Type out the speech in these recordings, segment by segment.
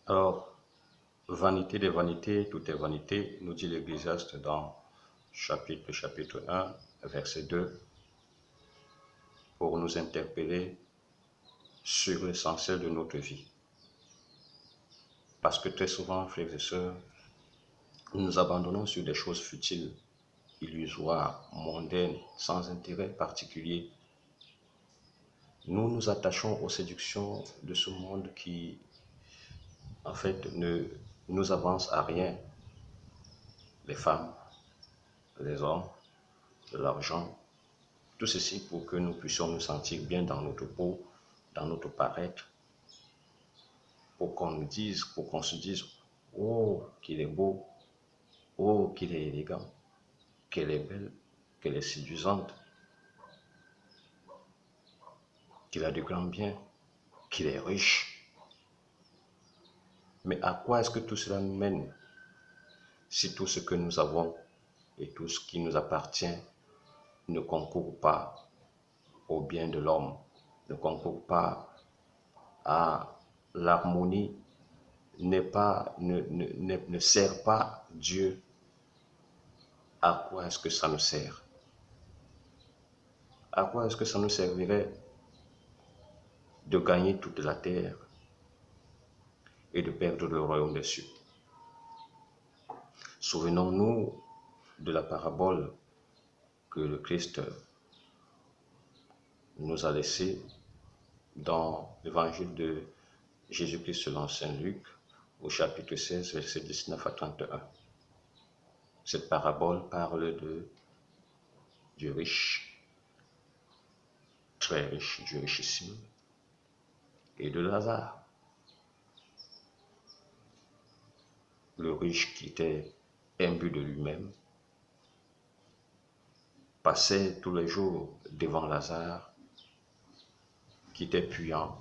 Alors, vanité des vanités, tout est vanité, nous dit l'Ecclésiaste dans chapitre 1, verset 2, pour nous interpeller sur l'essentiel de notre vie. Parce que très souvent, frères et sœurs, nous nous abandonnons sur des choses futiles, illusoires, mondaines, sans intérêt particulier. Nous nous attachons aux séductions de ce monde qui, en fait, ne nous avance à rien. Les femmes, les hommes, l'argent, tout ceci pour que nous puissions nous sentir bien dans notre peau, dans notre paraître, pour qu'on nous dise, pour qu'on se dise, oh, qu'il est beau, oh, qu'il est élégant, qu'elle est belle, qu'elle est séduisante, qu'il a de grands biens, qu'il est riche. Mais à quoi est-ce que tout cela nous mène si tout ce que nous avons et tout ce qui nous appartient ne concourt pas au bien de l'homme, ne concourt pas à l'harmonie, ne sert pas Dieu? À quoi est-ce que ça nous sert? À quoi est-ce que ça nous servirait de gagner toute la terre et de perdre le royaume des cieux? Souvenons-nous de la parabole que le Christ nous a laissée dans l'évangile de Jésus-Christ selon saint Luc, au chapitre 16, versets 19 à 31. Cette parabole parle du riche, très riche, du richissime, et de Lazare. Le riche qui était imbu de lui-même passait tous les jours devant Lazare, qui était puant,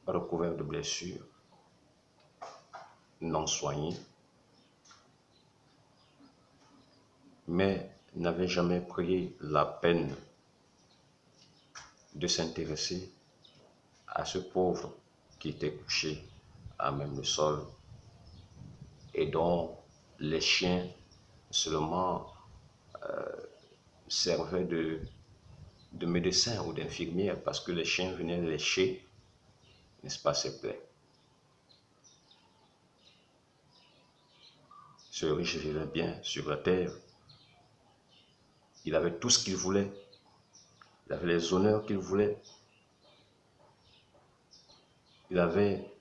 recouvert de blessures, non soigné, mais n'avait jamais pris la peine de s'intéresser à ce pauvre qui était couché à même le sol et dont les chiens seulement servaient de médecins ou d'infirmières parce que les chiens venaient lécher, n'est-ce pas, ses plaies. Ce riche vivait bien sur la terre. Il avait tout ce qu'il voulait. Il avait les honneurs qu'il voulait. Il avait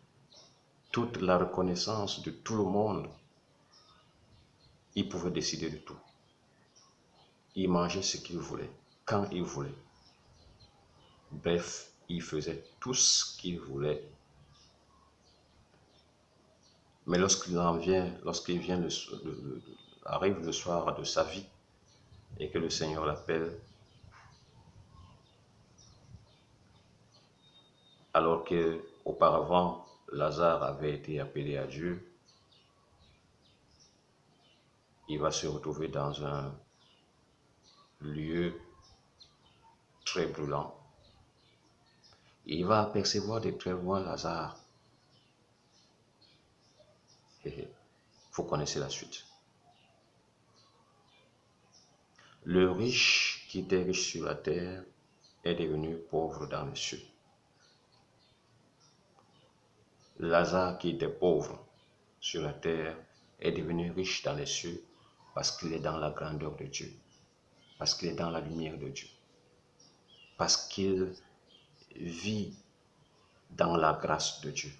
toute la reconnaissance de tout le monde. Il pouvait décider de tout. Il mangeait ce qu'il voulait, quand il voulait. Bref, il faisait tout ce qu'il voulait. Mais arrive le soir de sa vie et que le Seigneur l'appelle, alors qu'auparavant Lazare avait été appelé à Dieu, il va se retrouver dans un lieu très brûlant. Et il va apercevoir de très loin Lazare. Vous connaissez la suite. Le riche qui était riche sur la terre est devenu pauvre dans les cieux. Lazare qui était pauvre sur la terre est devenu riche dans les cieux parce qu'il est dans la grandeur de Dieu, parce qu'il est dans la lumière de Dieu, parce qu'il vit dans la grâce de Dieu.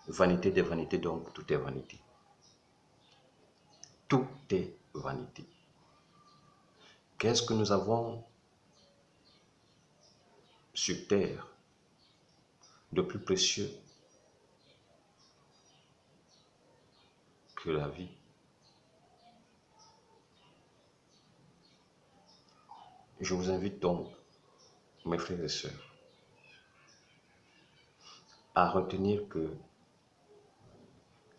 Vanité des vanités, donc tout est vanité. Tout est vanité. Qu'est-ce que nous avons sur terre de plus précieux que la vie? Je vous invite donc, mes frères et sœurs, à retenir que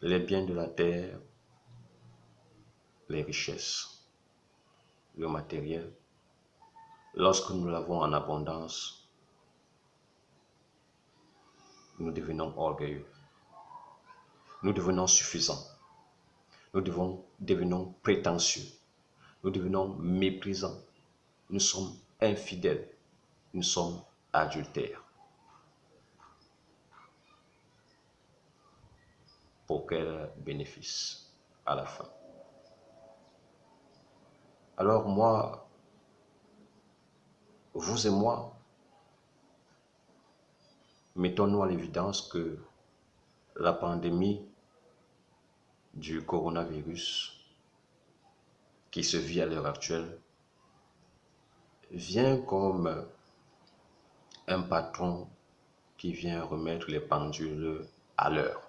les biens de la terre, les richesses, le matériel, lorsque nous l'avons en abondance, nous devenons orgueilleux, nous devenons suffisants, nous devenons prétentieux, nous devenons méprisants, nous sommes infidèles, nous sommes adultères. Pour quel bénéfice à la fin? Alors moi, vous et moi, mettons-nous à l'évidence que la pandémie du coronavirus qui se vit à l'heure actuelle vient comme un patron qui vient remettre les pendules à l'heure.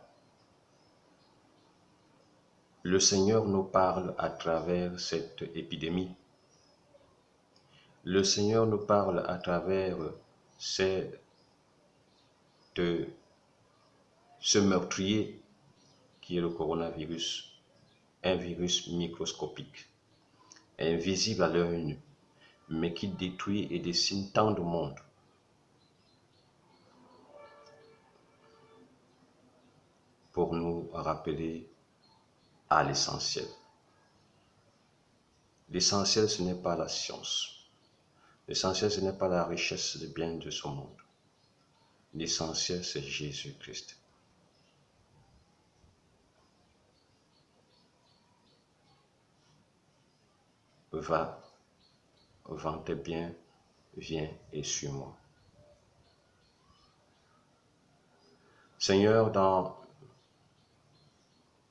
Le Seigneur nous parle à travers cette épidémie. Le Seigneur nous parle à travers ce meurtrier qui est le coronavirus, un virus microscopique, invisible à l'œil nu, mais qui détruit et décime tant de monde. Pour nous rappeler à l'essentiel. L'essentiel, ce n'est pas la science. L'essentiel, ce n'est pas la richesse des biens de ce monde. L'essentiel, c'est Jésus-Christ. Va, vends tes biens, viens et suis-moi. Seigneur, dans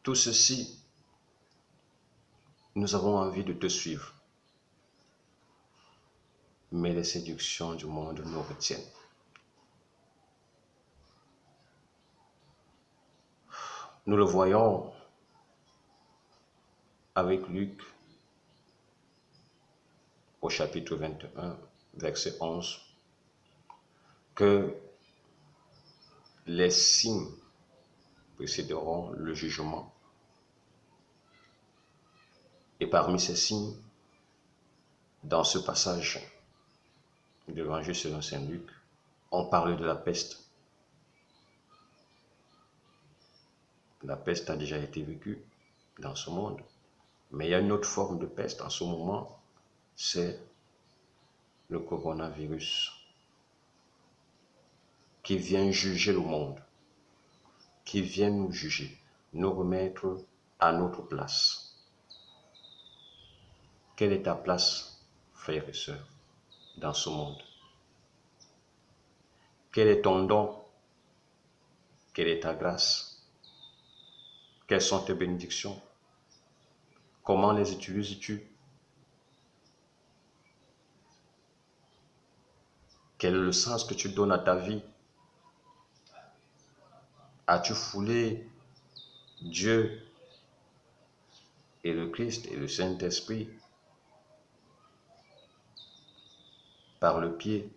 tout ceci, nous avons envie de te suivre. Mais les séductions du monde nous retiennent. Nous le voyons avec Luc au chapitre 21, verset 11, que les signes précéderont le jugement. Et parmi ces signes, dans ce passage de l'Évangile selon saint Luc, on parle de la peste. La peste a déjà été vécue dans ce monde. Mais il y a une autre forme de peste en ce moment, c'est le coronavirus qui vient juger le monde, qui vient nous juger, nous remettre à notre place. Quelle est ta place, frères et sœurs, dans ce monde? Quel est ton don? Quelle est ta grâce? Quelles sont tes bénédictions? Comment les utilises-tu? Quel est le sens que tu donnes à ta vie? As-tu foulé Dieu et le Christ et le Saint-Esprit par le pied?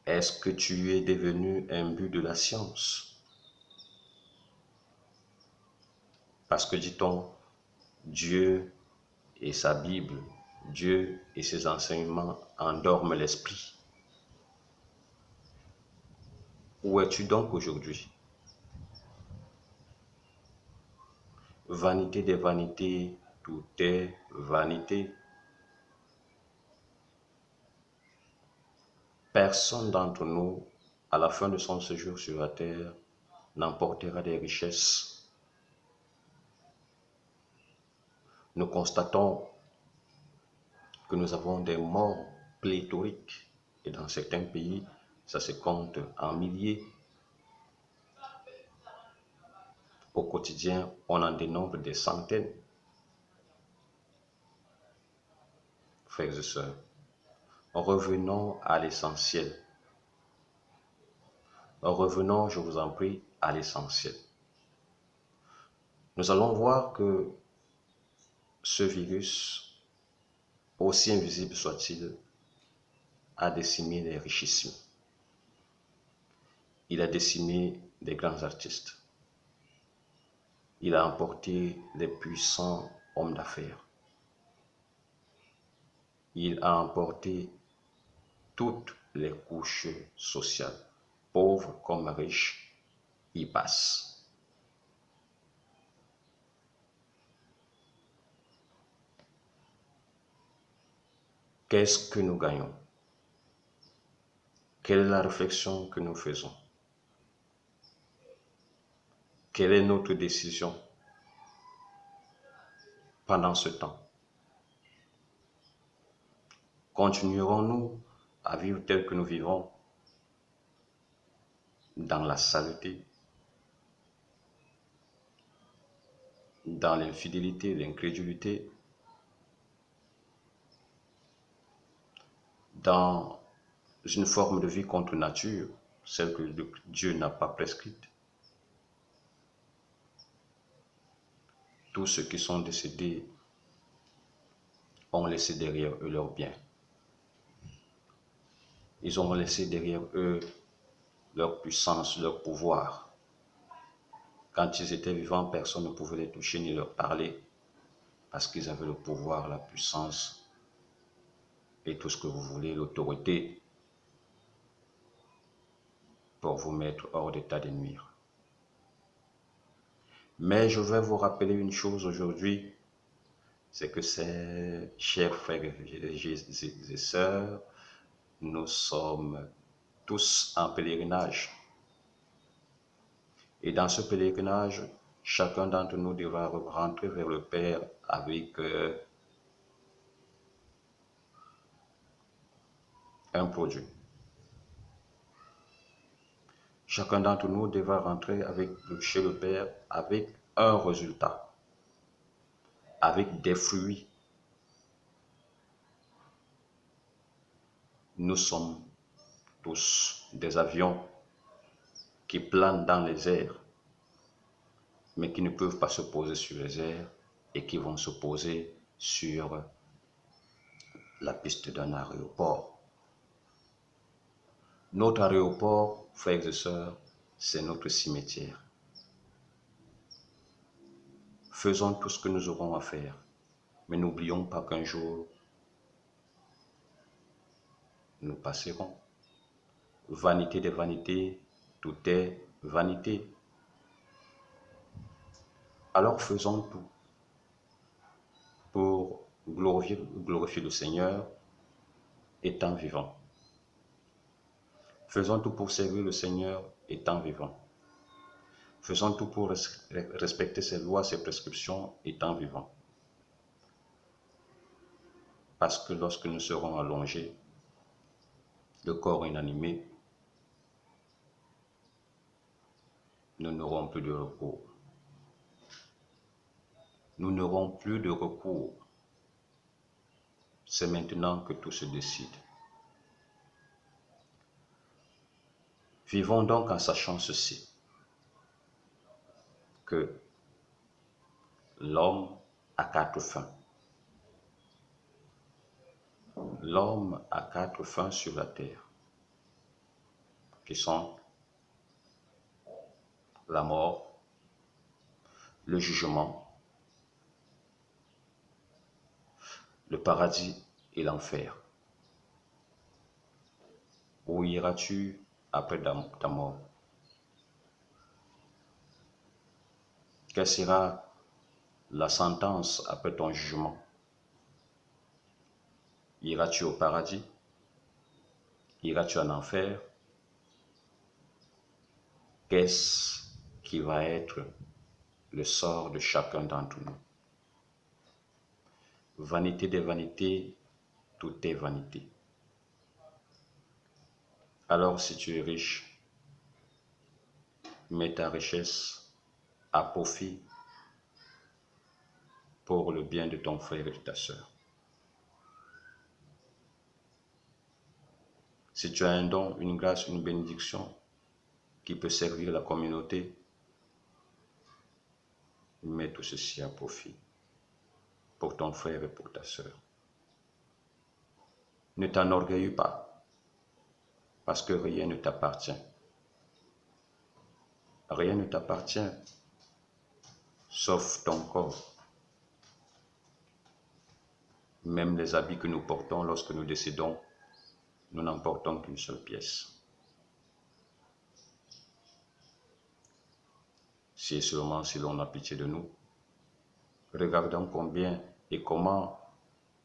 Est-ce que tu es devenu un but de la science? Parce que dit-on, Dieu et sa Bible, Dieu et ses enseignements endorment l'esprit. Où es-tu donc aujourd'hui? Vanité des vanités, tout est vanité. Personne d'entre nous, à la fin de son séjour sur la terre, n'emportera des richesses. Nous constatons que nous avons des morts pléthoriques et dans certains pays, ça se compte en milliers. Au quotidien, on en dénombre des centaines. Frères et sœurs, revenons à l'essentiel. Revenons, je vous en prie, à l'essentiel. Nous allons voir que ce virus, aussi invisible soit-il, a décimé les richissimes. Il a décimé les grands artistes. Il a emporté les puissants hommes d'affaires. Il a emporté toutes les couches sociales, pauvres comme riches, y passent. Qu'est-ce que nous gagnons? Quelle est la réflexion que nous faisons? Quelle est notre décision pendant ce temps? Continuerons-nous à vivre tel que nous vivons dans la saleté, dans l'infidélité, l'incrédulité, dans une forme de vie contre nature, celle que Dieu n'a pas prescrite? Tous ceux qui sont décédés ont laissé derrière eux leurs biens. Ils ont laissé derrière eux leur puissance, leur pouvoir. Quand ils étaient vivants, personne ne pouvait les toucher ni leur parler parce qu'ils avaient le pouvoir, la puissance et tout ce que vous voulez, l'autorité pour vous mettre hors d'état de nuire. Mais je vais vous rappeler une chose aujourd'hui, c'est que ces chers frères et sœurs, nous sommes tous en pèlerinage. Et dans ce pèlerinage, chacun d'entre nous devra rentrer vers le Père avec un produit. Chacun d'entre nous devra rentrer chez le Père avec un résultat, avec des fruits. Nous sommes tous des avions qui planent dans les airs, mais qui ne peuvent pas se poser sur les airs et qui vont se poser sur la piste d'un aéroport. Notre aéroport, frères et sœurs, c'est notre cimetière. Faisons tout ce que nous aurons à faire, mais n'oublions pas qu'un jour, nous passerons. Vanité des vanités, tout est vanité. Alors faisons tout pour glorifier le Seigneur étant vivant. Faisons tout pour servir le Seigneur étant vivant. Faisons tout pour respecter ses lois, ses prescriptions étant vivant. Parce que lorsque nous serons allongés, le corps inanimé, nous n'aurons plus de recours. Nous n'aurons plus de recours. C'est maintenant que tout se décide. Vivons donc en sachant ceci, que l'homme a 4 fins. L'homme a 4 fins sur la terre, qui sont la mort, le jugement, le paradis et l'enfer. Où iras-tu après ta mort? Quelle sera la sentence après ton jugement? Iras-tu au paradis? Iras-tu en enfer? Qu'est-ce qui va être le sort de chacun d'entre nous? Vanité des vanités, tout est vanité. Alors si tu es riche, mets ta richesse à profit pour le bien de ton frère et de ta sœur. Si tu as un don, une grâce, une bénédiction qui peut servir la communauté, mets tout ceci à profit pour ton frère et pour ta sœur. Ne t'enorgueillis pas, parce que rien ne t'appartient. Rien ne t'appartient, sauf ton corps. Même les habits que nous portons lorsque nous décédons nous n'emportons qu'une seule pièce. Si et seulement si l'on a pitié de nous, regardons combien et comment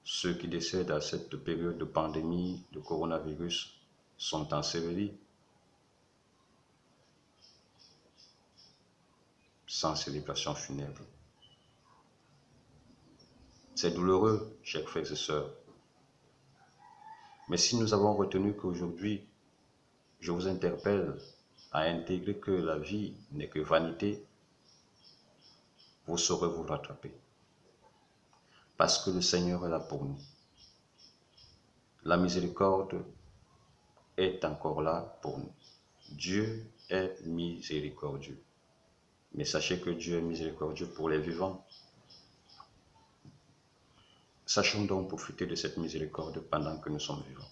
ceux qui décèdent à cette période de pandémie de coronavirus sont ensevelis sans célébration funèbre. C'est douloureux, chers frères et sœurs. Mais si nous avons retenu qu'aujourd'hui, je vous interpelle à intégrer que la vie n'est que vanité, vous saurez vous rattraper. Parce que le Seigneur est là pour nous. La miséricorde est encore là pour nous. Dieu est miséricordieux. Mais sachez que Dieu est miséricordieux pour les vivants. Sachons donc profiter de cette miséricorde pendant que nous sommes vivants.